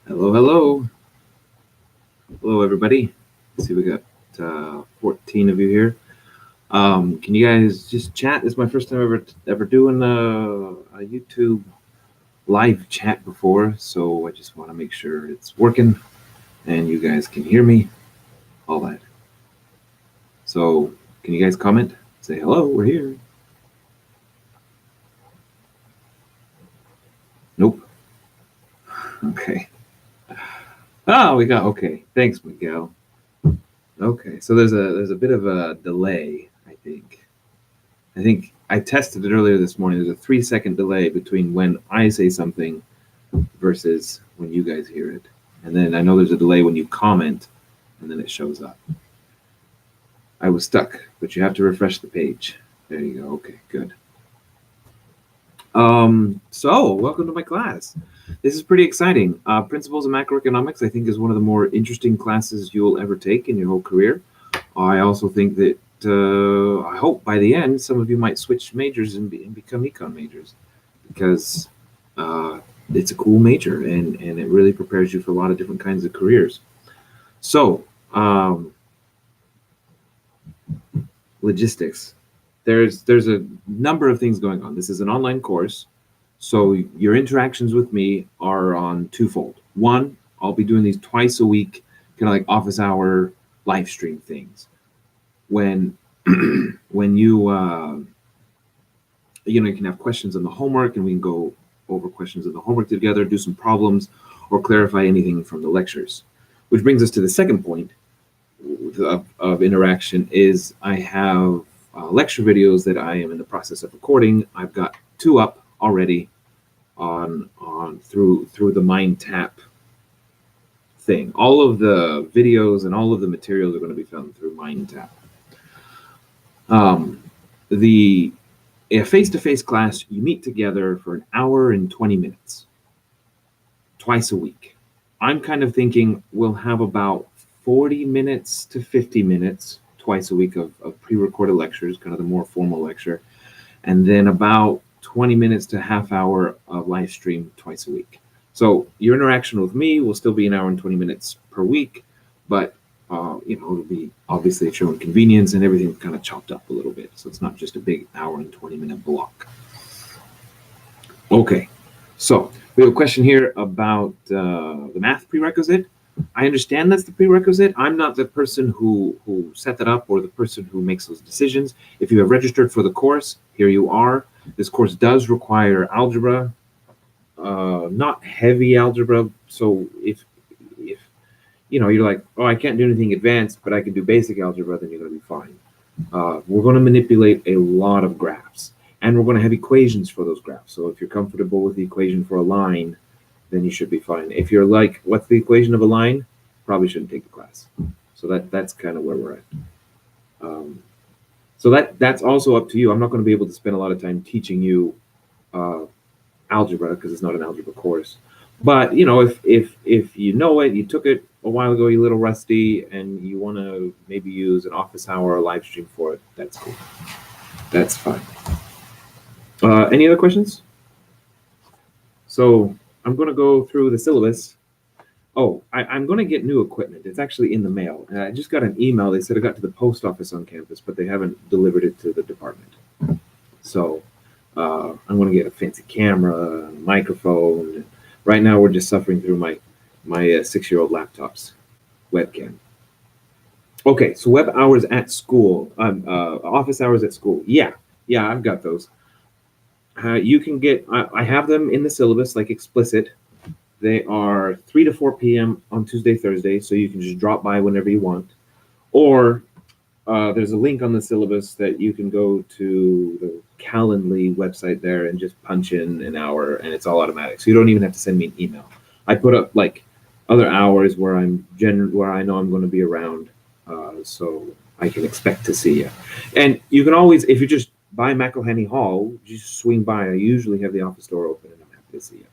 Hello, hello. Hello, everybody. Let's see, we got 14 of you here. Can you guys just chat? This is my first time ever doing a YouTube live chat before, so I just want to make sure it's working and you guys can hear me, all that. So, can you guys comment? Say hello, we're here. Nope. Okay. Oh, we got okay. Thanks, Miguel. Okay, so there's a bit of a delay, I think. I tested it earlier this morning. There's a 3-second delay between when I say something versus when you guys hear it. And then I know there's a delay when you comment and then it shows up. I was stuck, but you have to refresh the page. There you go. Okay, good. So welcome to my class. This is pretty exciting. Principles of Macroeconomics, I think, is one of the more interesting classes you'll ever take in your whole career. I also think that I hope by the end some of you might switch majors and become econ majors, because it's a cool major and it really prepares you for a lot of different kinds of careers. So logistics. There's a number of things going on. This is an online course, so your interactions with me are on twofold. One, I'll be doing these twice a week, kind of like office hour live stream things. When you you can have questions on the homework and we can go over questions in the homework together, do some problems, or clarify anything from the lectures. Which brings us to the second point of interaction is I have lecture videos that I am in the process of recording. I've got 2 up already on through the MindTap thing. All of the videos and all of the materials are going to be found through MindTap. A face-to-face class, you meet together for an hour and 20 minutes, twice a week. I'm kind of thinking we'll have about 40 minutes to 50 minutes twice a week of pre-recorded lectures, kind of the more formal lecture, and then about 20 minutes to half hour of live stream twice a week. So your interaction with me will still be an hour and 20 minutes per week, but it'll be obviously at your own convenience and everything kind of chopped up a little bit. So it's not just a big hour and 20-minute block. Okay, so we have a question here about the math prerequisite. I understand that's the prerequisite. I'm not the person who set that up or the person who makes those decisions. If you have registered for the course, here you are. This course does require algebra, not heavy algebra. So if you're like, oh, I can't do anything advanced, but I can do basic algebra, then you're going to be fine. We're going to manipulate a lot of graphs, and we're going to have equations for those graphs. So if you're comfortable with the equation for a line, then you should be fine. If you're like, what's the equation of a line? Probably shouldn't take the class. So that's kind of where we're at. So that's also up to you. I'm not going to be able to spend a lot of time teaching you algebra because it's not an algebra course. But if you know it, you took it a while ago, you're a little rusty, and you want to maybe use an office hour or live stream for it, that's cool. That's fine. Any other questions? So I'm going to go through the syllabus. Oh, I'm going to get new equipment. It's actually in the mail. I just got an email. They said it got to the post office on campus, but they haven't delivered it to the department. So I'm going to get a fancy camera, a microphone. Right now, we're just suffering through my 6-year-old laptop's webcam. Okay, so web hours at school, office hours at school. Yeah, I've got those. You can get, I have them in the syllabus, like explicit. They are 3 to 4 p.m. on Tuesday, Thursday, so you can just drop by whenever you want. Or there's a link on the syllabus that you can go to the Calendly website there and just punch in an hour, and it's all automatic. So you don't even have to send me an email. I put up like other hours where I know I'm going to be around, so I can expect to see you. And you can always, if you just by McElhenney Hall, just swing by. I usually have the office door open, and I'm happy to see you.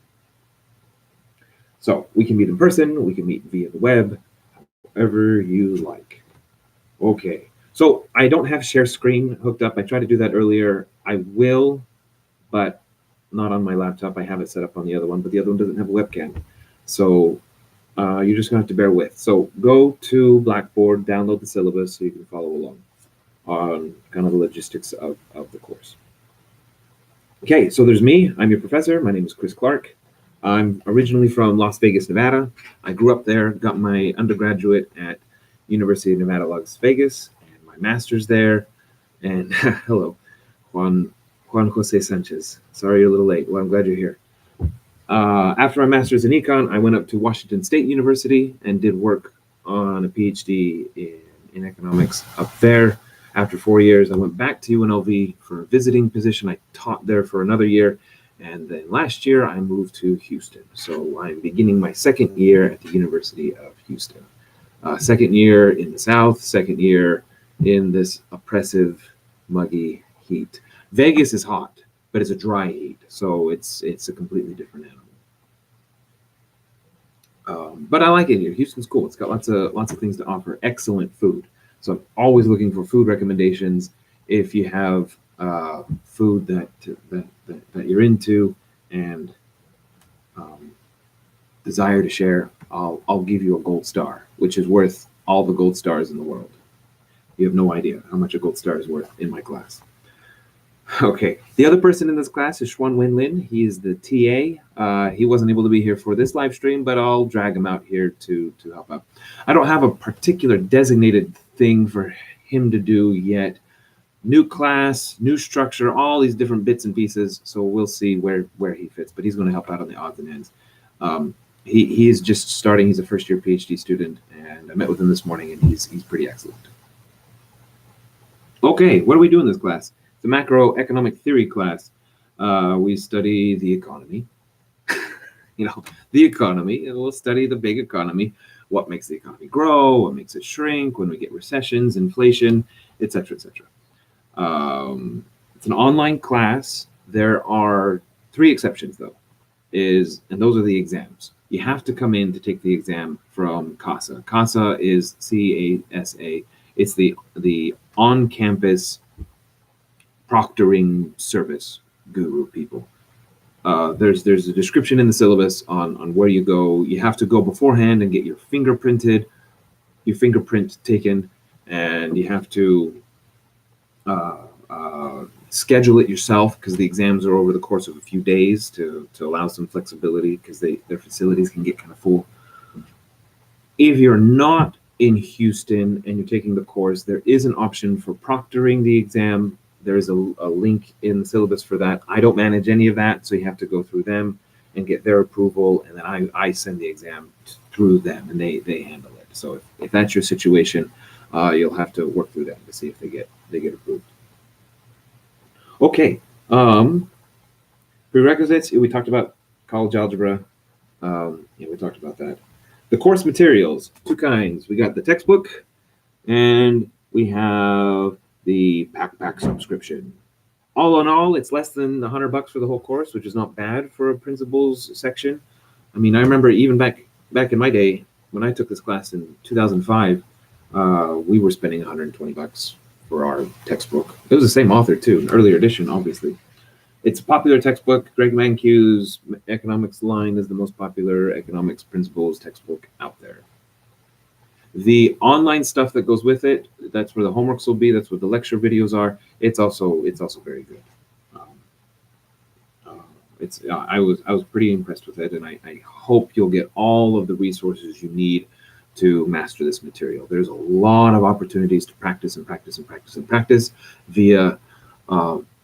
So we can meet in person, we can meet via the web, however you like. Okay, so I don't have share screen hooked up. I tried to do that earlier. I will, but not on my laptop. I have it set up on the other one, but the other one doesn't have a webcam. So You're just going to have to bear with. So go to Blackboard, download the syllabus so you can follow along on kind of the logistics of the course. Okay, so there's me. I'm your professor. My name is Chris Clark. I'm originally from Las Vegas, Nevada. I grew up there, got my undergraduate at University of Nevada, Las Vegas, and my master's there. And hello, Juan Jose Sanchez. Sorry you're a little late. Well, I'm glad you're here. After my master's in econ, I went up to Washington State University and did work on a PhD in economics up there. After 4 years, I went back to UNLV for a visiting position. I taught there for another year. And then last year, I moved to Houston. So I'm beginning my second year at the University of Houston. Second year in the South, second year in this oppressive, muggy heat. Vegas is hot, but it's a dry heat. So it's a completely different animal. But I like it here. Houston's cool. It's got lots of things to offer. Excellent food. So I'm always looking for food recommendations. If you have food that you're into and desire to share, I'll give you a gold star, which is worth all the gold stars in the world. You have no idea how much a gold star is worth in my class. Okay, the other person in this class is Xuan Wen Lin. He is the TA. He wasn't able to be here for this live stream, but I'll drag him out here to help out. I don't have a particular designated thing for him to do yet. New class, new structure, all these different bits and pieces. So we'll see where he fits, but he's going to help out on the odds and ends. He is just starting. He's a first-year PhD student, and I met with him this morning, and he's pretty excellent. Okay, what do we do in this class? The macroeconomic theory class. We study the economy, the economy, and we'll study the big economy, what makes the economy grow, what makes it shrink, when we get recessions, inflation, etc., etc. It's an online class. There are 3 exceptions though, and those are the exams. You have to come in to take the exam from CASA. CASA is CASA. It's the on-campus proctoring service guru people. There's a description in the syllabus on where you go. You have to go beforehand and get your fingerprint taken, and you have to schedule it yourself because the exams are over the course of a few days to allow some flexibility because their facilities can get kind of full. If you're not in Houston and you're taking the course, there is an option for proctoring the exam. There is a link in the syllabus for that. I don't manage any of that, so you have to go through them and get their approval, and then I send the exam through them, and they handle it. So if that's your situation, you'll have to work through them to see if they get approved. Okay, prerequisites. We talked about college algebra. We talked about that. The course materials, 2 kinds. We got the textbook, and we have the backpack subscription. All in all, it's less than $100 for the whole course, which is not bad for a principles section. I mean, I remember even back in my day when I took this class in 2005, we were spending $120 for our textbook. It was the same author too, an earlier edition, obviously. It's a popular textbook. Greg Mankiw's Economics Line is the most popular economics principles textbook out there. The online stuff that goes with it, that's where the homeworks will be. That's what the lecture videos are. It's also very good. I was pretty impressed with it, and I hope you'll get all of the resources you need to master this material. There's a lot of opportunities to practice and practice and practice and practice via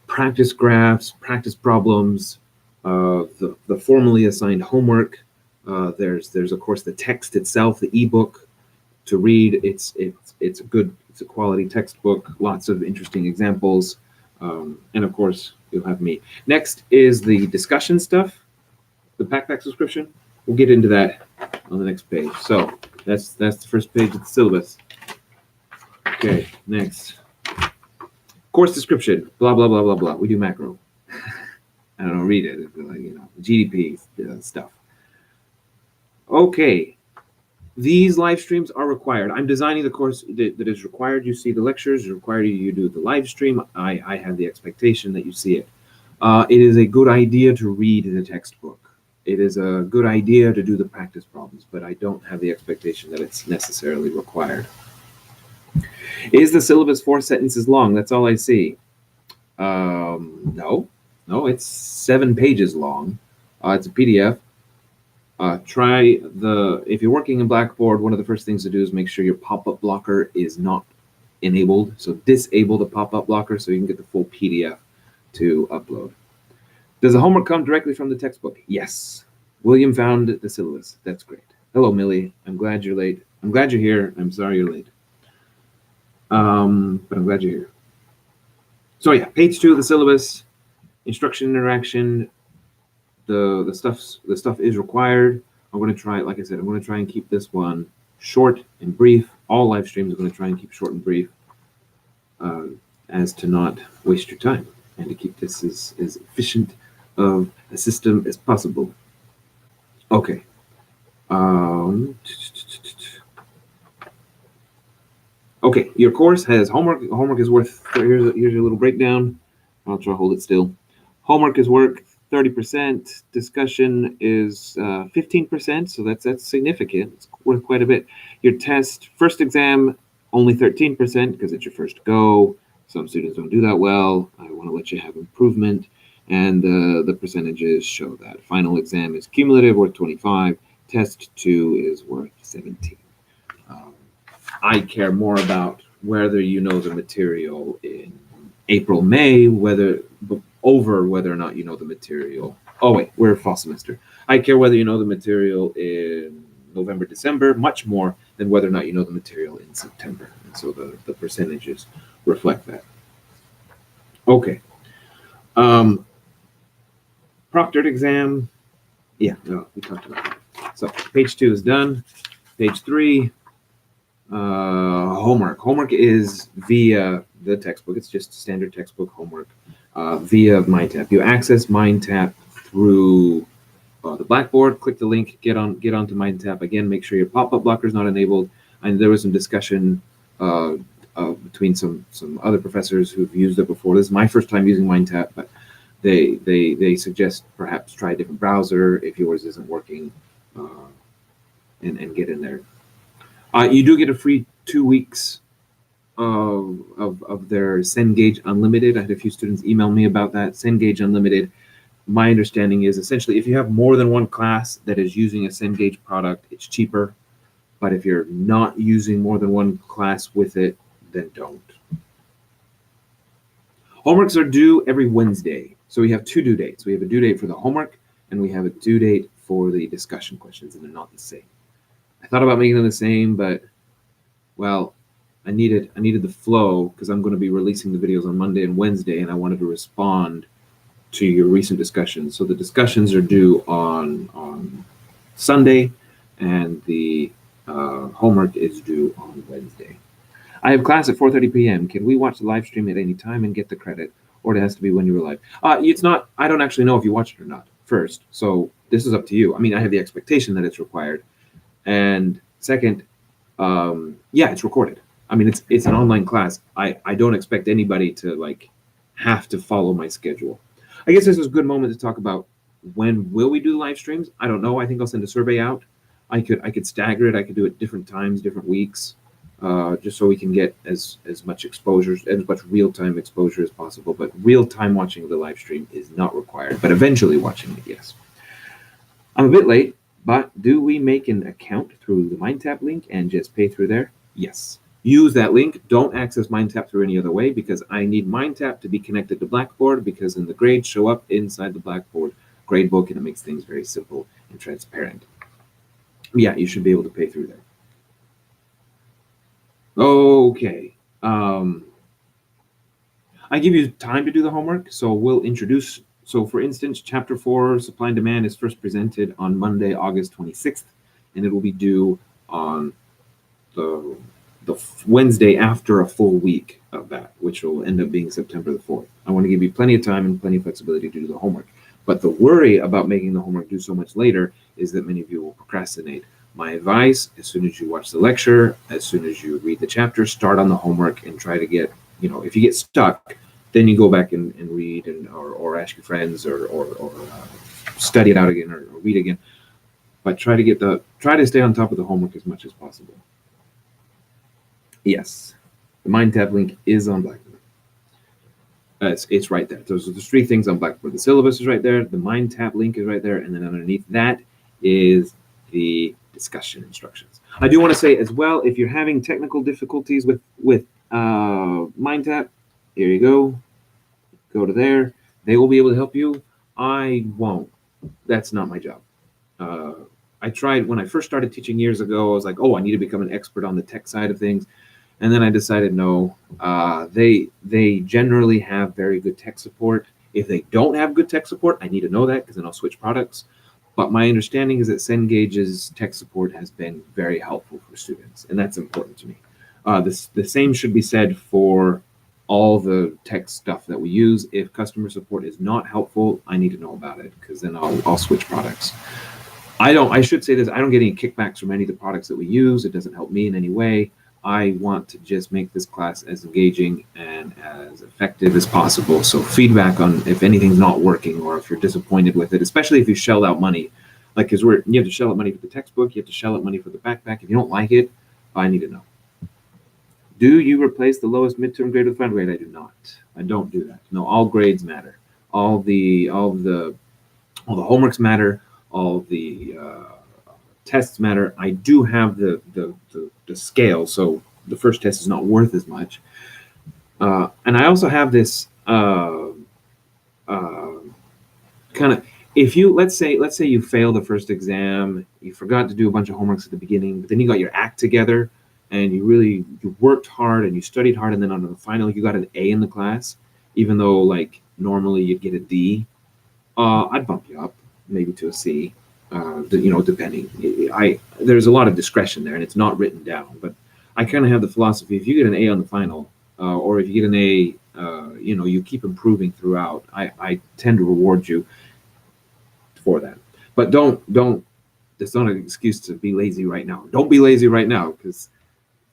practice graphs, practice problems, the formally assigned homework. There's of course the text itself, the ebook to read. It's a quality textbook, lots of interesting examples, and of course you'll have me. Next is the discussion stuff, the backpack subscription. We'll get into that on the next page. So that's the first page of the syllabus. Okay, next. Course description, blah, blah, blah, blah, blah. We do macro. I don't read it, GDP stuff. Okay, these live streams are required. I'm designing the course that is required. You see the lectures, it's required you do the live stream. I have the expectation that you see it. It is a good idea to read the textbook. it is a good idea to do the practice problems, but I don't have the expectation that it's necessarily required. Is the syllabus 4 sentences long? That's all I see. No, it's 7 pages long. It's a PDF. If you're working in Blackboard, one of the first things to do is make sure your pop-up blocker is not enabled. So disable the pop-up blocker so you can get the full PDF to upload. Does the homework come directly from the textbook? Yes. William found the syllabus. That's great. Hello, Millie. I'm glad you're late. I'm glad you're here. I'm sorry you're late. But I'm glad you're here. So yeah, page 2 of the syllabus, instruction interaction. The stuff is required. I'm going to try, like I said, I'm going to try and keep this one short and brief. All live streams are going to try and keep short and brief, as to not waste your time and to keep this as efficient of a system as possible. Okay. Okay, your course has homework. Homework is worth, here's your little breakdown. I'll try to hold it still. Homework is worth 30%. Discussion is 15%, so that's significant. It's worth quite a bit. Your test, first exam, only 13% because it's your first go. Some students don't do that well. I want to let you have improvement. And the percentages show that. Final exam is cumulative, worth 25. Test 2 is worth 17. I care more about whether you know the material in April, May, over whether or not you know the material. Oh wait, we're fall semester. I care whether you know the material in November, December, much more than whether or not you know the material in September. And so the percentages reflect that. Okay. Proctored exam. Yeah, no, we talked about that. So page 2 is done. Page 3. Homework. Homework is via the textbook. It's just standard textbook homework via MindTap. You access MindTap through the Blackboard. Click the link. Get onto MindTap. Again, make sure your pop-up blocker is not enabled. And there was some discussion between some other professors who've used it before. This is my first time using MindTap, but they suggest perhaps try a different browser if yours isn't working, and get in there. You do get a free 2 weeks of their Cengage Unlimited. I had a few students email me about that. Cengage Unlimited, my understanding is essentially if you have more than one class that is using a Cengage product, it's cheaper. But if you're not using more than one class with it, then don't. Homeworks are due every Wednesday. So we have 2 due dates. We have a due date for the homework, and we have a due date for the discussion questions, and they're not the same. I thought about making them the same, but, well, I needed the flow because I'm going to be releasing the videos on Monday and Wednesday, and I wanted to respond to your recent discussions. So the discussions are due on Sunday, and the homework is due on Wednesday. I have class at 4:30 p.m. Can we watch the live stream at any time and get the credit, or it has to be when you're live? It's not. I don't actually know if you watch it or not first, so this is up to you. I mean, I have the expectation that it's required. And second, yeah, it's recorded. I mean, it's an online class. I don't expect anybody to have to follow my schedule. I guess this is a good moment to talk about when will we do live streams. I don't know. I think I'll send a survey out. I could stagger it. I could do it different times, different weeks, just so we can get as much exposure, as much real-time exposure as possible. But real-time watching of the live stream is not required. But eventually watching it, yes. I'm a bit late. But do we make an account through the MindTap link and just pay through there? Yes. Use that link. Don't access MindTap through any other way because I need MindTap to be connected to Blackboard because then the grades show up inside the Blackboard gradebook and it makes things very simple and transparent. Yeah, you should be able to pay through there. Okay. I give you time to do the homework, so we'll introduce. So for instance, Chapter 4, Supply and Demand is first presented on Monday, August 26th, and it will be due on the Wednesday after a full week of that, which will end up being September the 4th. I want to give you plenty of time and plenty of flexibility to do the homework. But the worry about making the homework due so much later is that many of you will procrastinate. My advice, as soon as you watch the lecture, as soon as you read the chapter, start on the homework and try to get, if you get stuck, then you go back and read or ask your friends or study it out again or read again. But try to stay on top of the homework as much as possible. Yes, the MindTap link is on Blackboard. It's right there. Those are the three things on Blackboard. The syllabus is right there. The MindTap link is right there. And then underneath that is the discussion instructions. I do want to say as well, if you're having technical difficulties with MindTap, here you go. Go to there. They will be able to help you. I won't. That's not my job. I tried when I first started teaching years ago. I was like, oh, I need to become an expert on the tech side of things. And then I decided, no, they generally have very good tech support. If they don't have good tech support, I need to know that because then I'll switch products. But my understanding is that Cengage's tech support has been very helpful for students, and that's important to me. The same should be said for all the tech stuff that we use. If customer support is not helpful, I need to know about it because then I'll switch products. I should say this, I don't get any kickbacks from any of the products that we use. It doesn't help me in any way. I want to just make this class as engaging and as effective as possible. So feedback on if anything's not working or if you're disappointed with it, especially if you shell out money, like because you have to shell out money for the textbook, you have to shell out money for the backpack. If you don't like it, I need to know. Do you replace the lowest midterm grade with final grade? I do not. I don't do that. No, all grades matter. All the homeworks matter. All the tests matter. I do have the scale, so the first test is not worth as much. And I also have this kind of, if you let's say you fail the first exam, you forgot to do a bunch of homeworks at the beginning, but then you got your act together and you worked hard and you studied hard, and then on the final you got an A in the class, even though like normally you'd get a D. I'd bump you up maybe to a C, depending. There's a lot of discretion there, and it's not written down. But I kind of have the philosophy: if you get an A on the final, or if you get an A, you keep improving throughout. I tend to reward you for that. But don't. That's not an excuse to be lazy right now. Don't be lazy right now because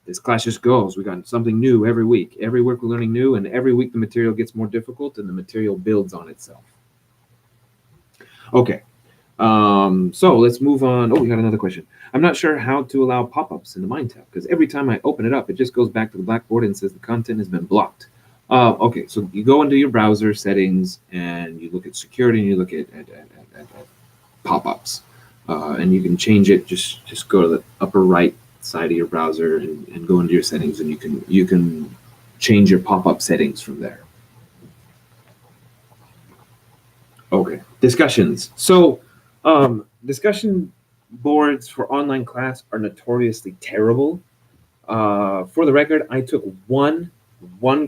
this class just goes. We got something new every week. Every week we're learning new, and every week the material gets more difficult, and the material builds on itself. Okay. So let's move on. Oh, we got another question. I'm not sure how to allow pop-ups in the MindTap because every time I open it up, it just goes back to the Blackboard and says the content has been blocked. Okay, so you go into your browser settings and you look at security and you look at pop-ups, and you can change it. Just go to the upper right side of your browser and go into your settings, and you can change your pop-up settings from there. Okay, discussions. So discussion boards for online class are notoriously terrible. For the record, I took one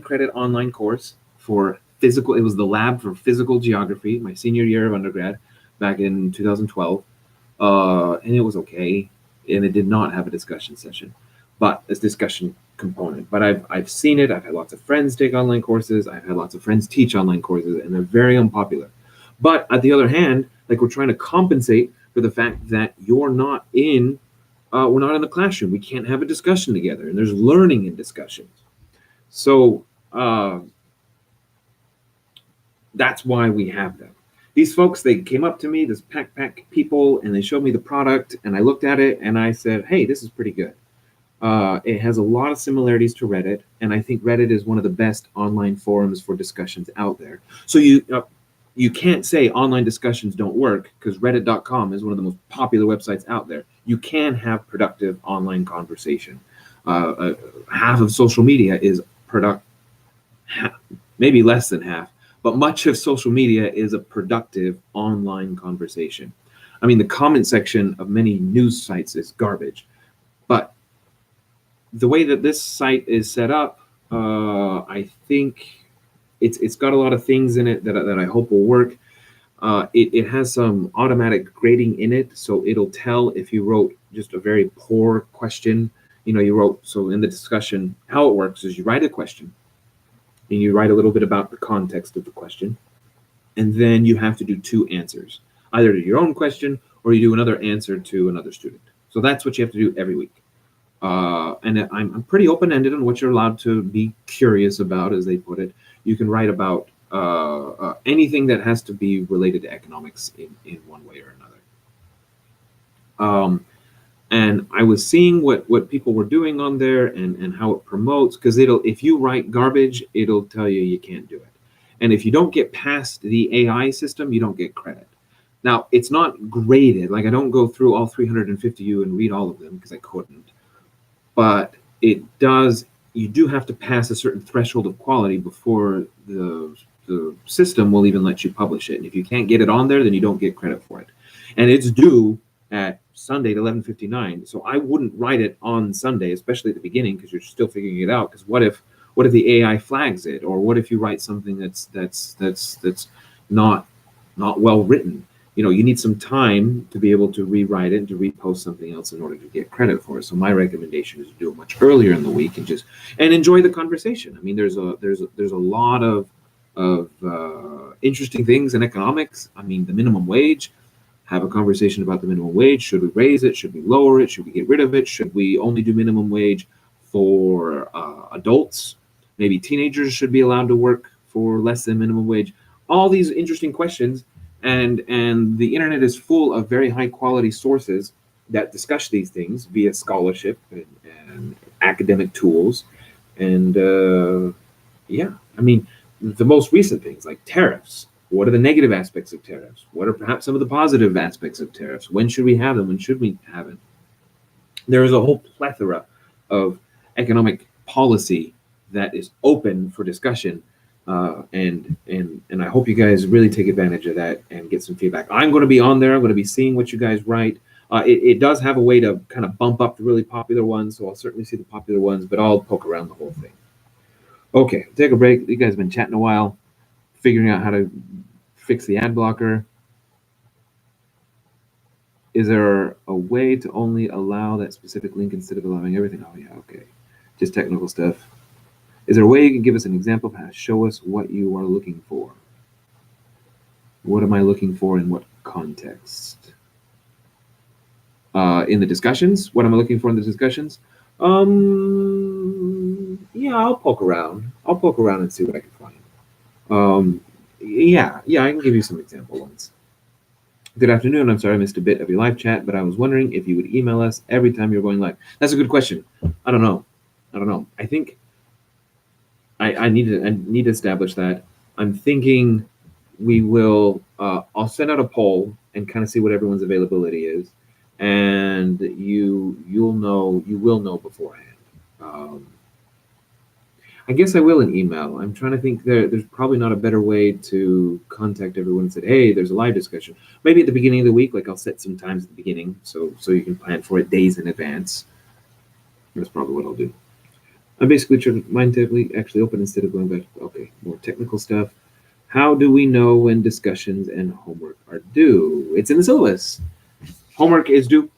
credit online course for physical. It was the lab for physical geography, my senior year of undergrad back in 2012. And it was okay. And it did not have a discussion session, but a discussion component. But I've seen it. I've had lots of friends take online courses. I've had lots of friends teach online courses, and they're very unpopular. But at the other hand, like we're trying to compensate for the fact that we're not in the classroom. We can't have a discussion together, and there's learning in discussions. So that's why we have them. These folks, they came up to me, this pack people, and they showed me the product, and I looked at it, and I said, hey, this is pretty good. It has a lot of similarities to Reddit, and I think Reddit is one of the best online forums for discussions out there. So you can't say online discussions don't work because reddit.com is one of the most popular websites out there. You can have productive online conversation. Half of social media is maybe less than half, but much of social media is a productive online conversation. I mean, the comment section of many news sites is garbage, but the way that this site is set up, I think it's got a lot of things in it that I hope will work. It has some automatic grading in it, so it'll tell if you wrote just a very poor question. So in the discussion, how it works is you write a question, and you write a little bit about the context of the question, and then you have to do two answers, either to your own question or you do another answer to another student. So that's what you have to do every week. And I'm pretty open-ended on what you're allowed to be curious about, as they put it. You can write about anything that has to be related to economics in one way or another. And I was seeing what people were doing on there and how it promotes, because if you write garbage, it'll tell you you can't do it. And if you don't get past the AI system, you don't get credit. Now, it's not graded. Like, I don't go through all 350 you and read all of them because I couldn't. But it does, you do have to pass a certain threshold of quality before the system will even let you publish it. And if you can't get it on there, then you don't get credit for it. And it's due at Sunday at 11:59. So I wouldn't write it on Sunday, especially at the beginning, because you're still figuring it out. Because what if the AI flags it, or what if you write something that's not well written? You know, you need some time to be able to rewrite it and to repost something else in order to get credit for it. So my recommendation is to do it much earlier in the week and enjoy the conversation. I mean, there's a lot of interesting things in economics. I mean, the minimum wage. Have a conversation about the minimum wage. Should we raise it? Should we lower it? Should we get rid of it? Should we only do minimum wage for adults? Maybe teenagers should be allowed to work for less than minimum wage. All these interesting questions, and the internet is full of very high quality sources that discuss these things via scholarship and academic tools. And yeah, I mean, the most recent things like tariffs. What are the negative aspects of tariffs? What are perhaps some of the positive aspects of tariffs? When should we have them? When should we have it? There is a whole plethora of economic policy that is open for discussion, and I hope you guys really take advantage of that and get some feedback. I'm going to be on there. I'm going to be seeing what you guys write. It does have a way to kind of bump up the really popular ones, so I'll certainly see the popular ones, but I'll poke around the whole thing. Okay, take a break. You guys have been chatting a while, figuring out how to fix the ad blocker. Is there a way to only allow that specific link instead of allowing everything? Oh yeah, okay. Just technical stuff. Is there a way you can give us an example of how to show us what you are looking for? What am I looking for in what context? In the discussions? What am I looking for in the discussions? Yeah, I'll poke around. I'll poke around and see what I can find. Yeah, I can give you some example ones. Good afternoon. I'm sorry I missed a bit of your live chat, but I was wondering if you would email us every time you're going live. That's a good question. I don't know. I think I need to establish that. I'm thinking we will. I'll send out a poll and kind of see what everyone's availability is, and you will know beforehand. I guess I will in email. I'm trying to think there's probably not a better way to contact everyone and say, hey, there's a live discussion. Maybe at the beginning of the week, like I'll set some times at the beginning so you can plan for it days in advance. That's probably what I'll do. I'm basically trying to mind tably actually open instead of going back. Okay, more technical stuff. How do we know when discussions and homework are due? It's in the syllabus. Homework is due.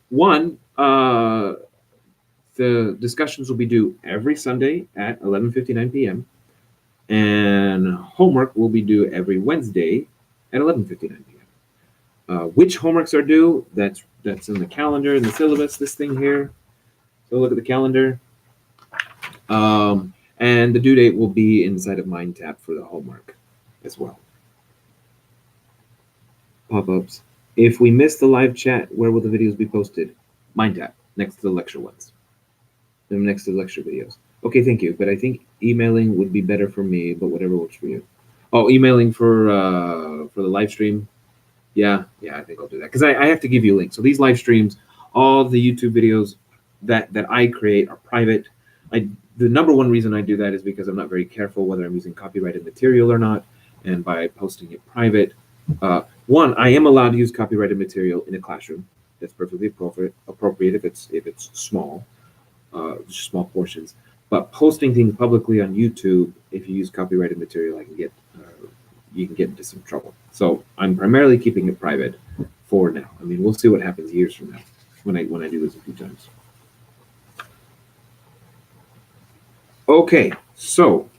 The discussions will be due every Sunday at 11:59 p.m. and homework will be due every Wednesday at 11:59 p.m. Which homeworks are due? That's in the calendar, in the syllabus, this thing here. So look at the calendar. And the due date will be inside of MindTap for the homework as well. Pop-ups. If we miss the live chat, where will the videos be posted? MindTap, next to the lecture ones. Next to the lecture videos. Okay, thank you. But I think emailing would be better for me, but whatever works for you. Oh, emailing for the live stream. Yeah, I think I'll do that. Because I have to give you a link. So these live streams, all the YouTube videos that I create are private. The number one reason I do that is because I'm not very careful whether I'm using copyrighted material or not. And by posting it private, one, I am allowed to use copyrighted material in a classroom. That's perfectly appropriate if it's small. Just small portions, but posting things publicly on YouTube, if you use copyrighted material, you can get into some trouble. So I'm primarily keeping it private for now. I mean, we'll see what happens years from now when I do this a few times. Okay, so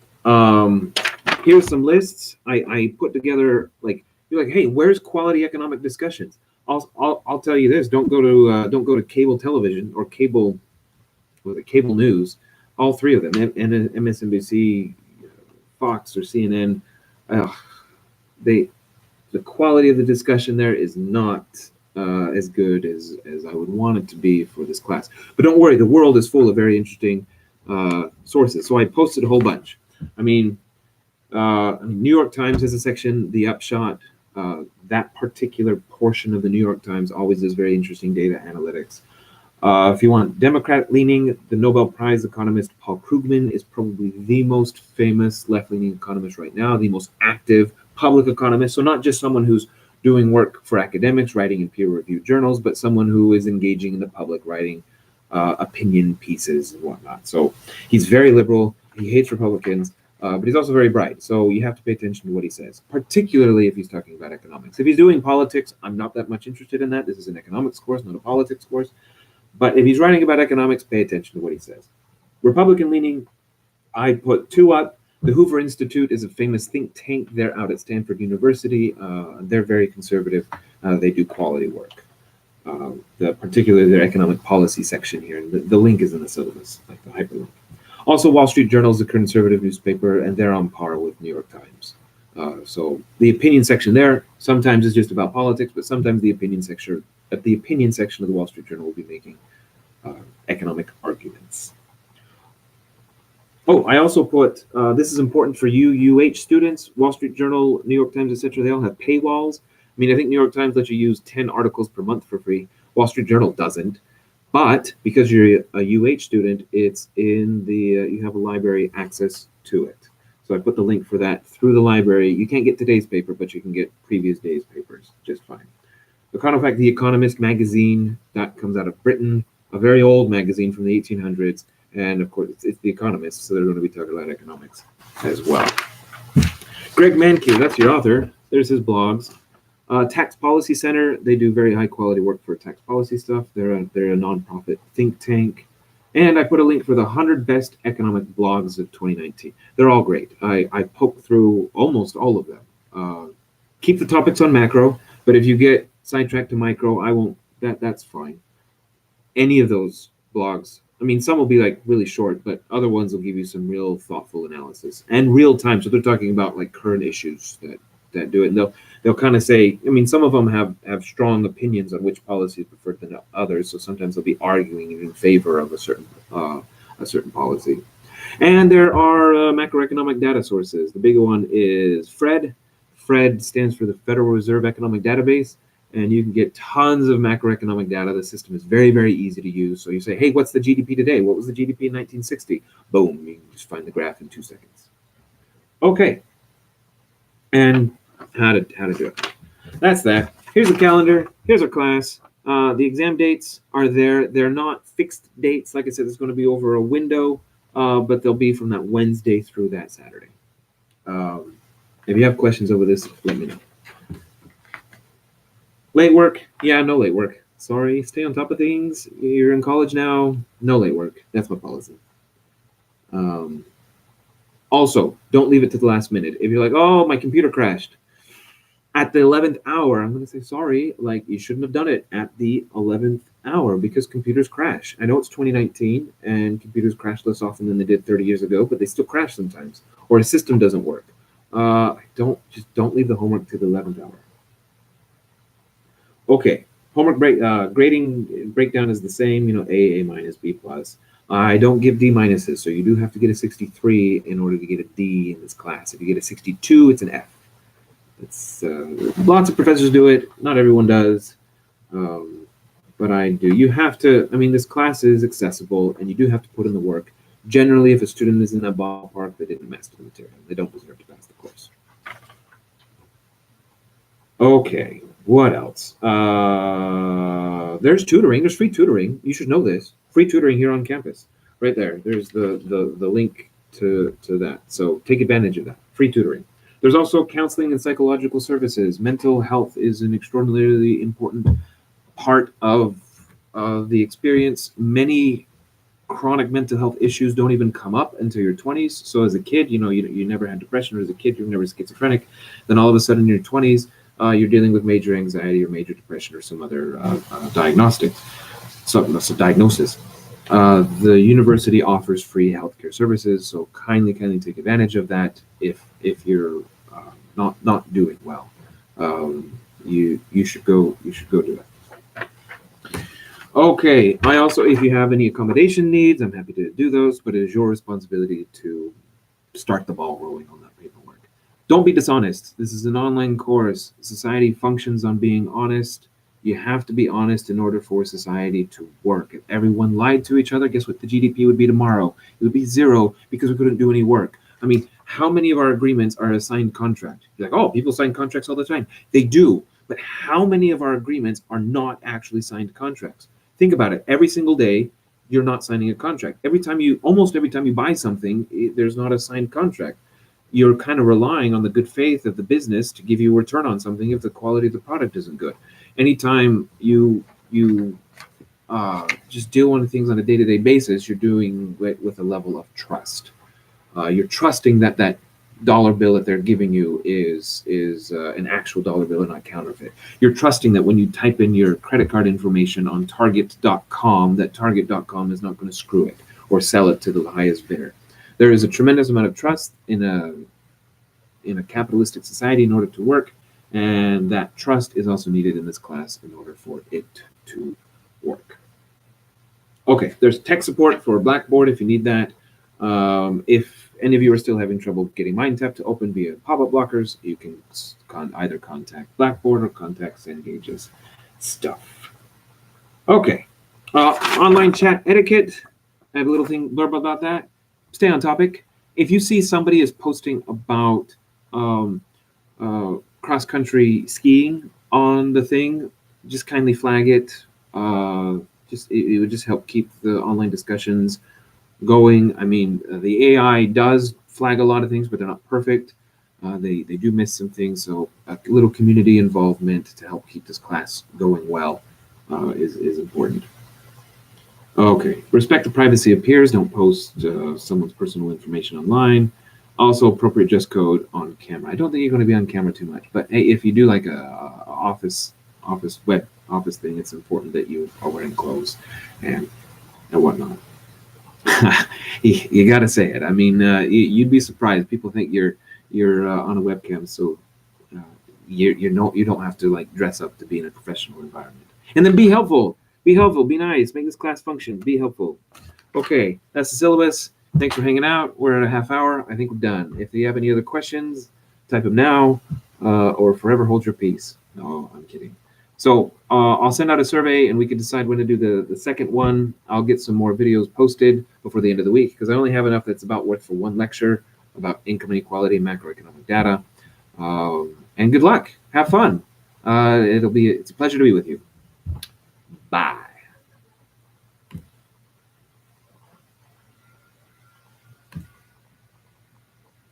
here's some lists I put together. Like, you're like, hey, where's quality economic discussions? I'll tell you this: don't go to cable television or cable news. All three of them, MSNBC, Fox, or CNN, the quality of the discussion there is not as good as I would want it to be for this class. But don't worry, the world is full of very interesting sources. So I posted a whole bunch. New York Times has a section, The Upshot. That particular portion of the New York Times always does very interesting data analytics. If you want Democrat-leaning, the Nobel Prize economist Paul Krugman is probably the most famous left-leaning economist right now, the most active public economist. So not just someone who's doing work for academics, writing in peer-reviewed journals, but someone who is engaging in the public, writing opinion pieces and whatnot. So he's very liberal. He hates Republicans. But he's also very bright, so you have to pay attention to what he says, particularly if he's talking about economics. If he's doing politics, I'm not that much interested in that. This is an economics course, not a politics course. But if he's writing about economics, pay attention to what he says. Republican-leaning, I put two up. The Hoover Institute is a famous think tank. They're out at Stanford University. They're very conservative. They do quality work. Particularly their economic policy section here. And the link is in the syllabus, like the hyperlink. Also, Wall Street Journal is a conservative newspaper, and they're on par with New York Times. So the opinion section there sometimes is just about politics, but sometimes the opinion section of the Wall Street Journal will be making economic arguments. Oh, I also put, this is important for you UH students, Wall Street Journal, New York Times, etc. They all have paywalls. I mean, I think New York Times lets you use 10 articles per month for free. Wall Street Journal doesn't. But because you're a UH student, it's in the, you have a library access to it. So I put the link for that through the library. You can't get today's paper, but you can get previous days' papers just fine. Econofact, The Economist magazine, that comes out of Britain, a very old magazine from the 1800s. And of course, it's The Economist, so they're going to be talking about economics as well. Greg Mankiw, that's your author. There's his blogs. Tax Policy Center, they do very high quality work for tax policy stuff. They're a nonprofit think tank. And I put a link for the 100 best economic blogs of 2019. They're all great. I poked through almost all of them. Keep the topics on macro, but if you get sidetracked to micro, I won't, that's fine. Any of those blogs, I mean, some will be like really short, but other ones will give you some real thoughtful analysis and real time. So they're talking about like current issues that do it. And they'll kind of say, I mean, some of them have strong opinions on which policy is preferred than others. So sometimes they'll be arguing in favor of a certain policy. And there are macroeconomic data sources. The big one is FRED. FRED stands for the Federal Reserve Economic Database. And you can get tons of macroeconomic data. The system is very, very easy to use. So you say, hey, what's the GDP today? What was the GDP in 1960? Boom, you can just find the graph in 2 seconds. Okay. And how to do it. That's that. Here's the calendar. Here's our class. The exam dates are there. They're not fixed dates. Like I said, it's going to be over a window, but they'll be from that Wednesday through that Saturday. If you have questions over this, let me know. Late work? Yeah, no late work. Sorry, stay on top of things. You're in college now. No late work. That's my policy. Also, don't leave it to the last minute. If you're like, oh, my computer crashed. At the 11th hour, I'm going to say, sorry, like you shouldn't have done it at the 11th hour because computers crash. I know it's 2019 and computers crash less often than they did 30 years ago, but they still crash sometimes. Or a system doesn't work. Don't leave the homework to the 11th hour. Okay, homework grading breakdown is the same, A minus, B plus. I don't give D minuses, so you do have to get a 63 in order to get a D in this class. If you get a 62, it's an F. It's lots of professors do it. Not everyone does, but I do. You have to. I mean, this class is accessible, and you do have to put in the work. Generally, if a student is in that ballpark, they didn't master the material. They don't deserve to pass the course. Okay, what else? There's tutoring. There's free tutoring. You should know this. Free tutoring here on campus. Right there. There's the link to that. So take advantage of that. Free tutoring. There's also counseling and psychological services. Mental health is an extraordinarily important part of the experience. Many chronic mental health issues don't even come up until your 20s. So as a kid, you never had depression, or as a kid, you're never schizophrenic. Then all of a sudden in your 20s, you're dealing with major anxiety or major depression or some other diagnosis. The university offers free healthcare services, so kindly take advantage of that if you're not doing well. You should go do it. Okay. I also, if you have any accommodation needs, I'm happy to do those, but it is your responsibility to start the ball rolling on that paperwork. Don't be dishonest. This is an online course. Society functions on being honest. You have to be honest in order for society to work. If everyone lied to each other, guess what the GDP would be tomorrow? It would be zero because we couldn't do any work. I mean, how many of our agreements are a signed contract? You're like, oh, people sign contracts all the time. They do. But how many of our agreements are not actually signed contracts? Think about it. Every single day, you're not signing a contract. Almost every time you buy something, there's not a signed contract. You're kind of relying on the good faith of the business to give you a return on something if the quality of the product isn't good. Anytime you just deal with things on a day-to-day basis, you're doing it with a level of trust. You're trusting that that dollar bill that they're giving you is an actual dollar bill and not counterfeit. You're trusting that when you type in your credit card information on Target.com, that Target.com is not going to screw it or sell it to the highest bidder. There is a tremendous amount of trust in a capitalistic society in order to work, and that trust is also needed in this class in order for it to work. Okay, there's tech support for Blackboard if you need that. If any of you are still having trouble getting MindTap to open via pop-up blockers, you can either contact Blackboard or contact Cengage's stuff. Okay, online chat etiquette. I have a little thing blurb about that. Stay on topic. If you see somebody is posting about cross-country skiing on the thing, just kindly flag it. It would just help keep the online discussions going. I mean, the AI does flag a lot of things, but they're not perfect. They do miss some things, so a little community involvement to help keep this class going well is important. Okay, respect the privacy of peers. Don't post someone's personal information online. Also, appropriate dress code on camera. I don't think you're going to be on camera too much, but hey, if you do like a office thing, it's important that you are wearing clothes and whatnot. You got to say it. I mean, you'd be surprised. People think you're on a webcam, so you don't have to like dress up to be in a professional environment. And then be helpful. Be helpful. Be nice. Make this class function. Be helpful. Okay, that's the syllabus. Thanks for hanging out. We're at a half hour. I think we're done. If you have any other questions, type them now, or forever hold your peace. No, I'm kidding. So I'll send out a survey, and we can decide when to do the second one. I'll get some more videos posted before the end of the week because I only have enough that's about worth for one lecture about income inequality and macroeconomic data. And good luck. Have fun. It's a pleasure to be with you. Bye.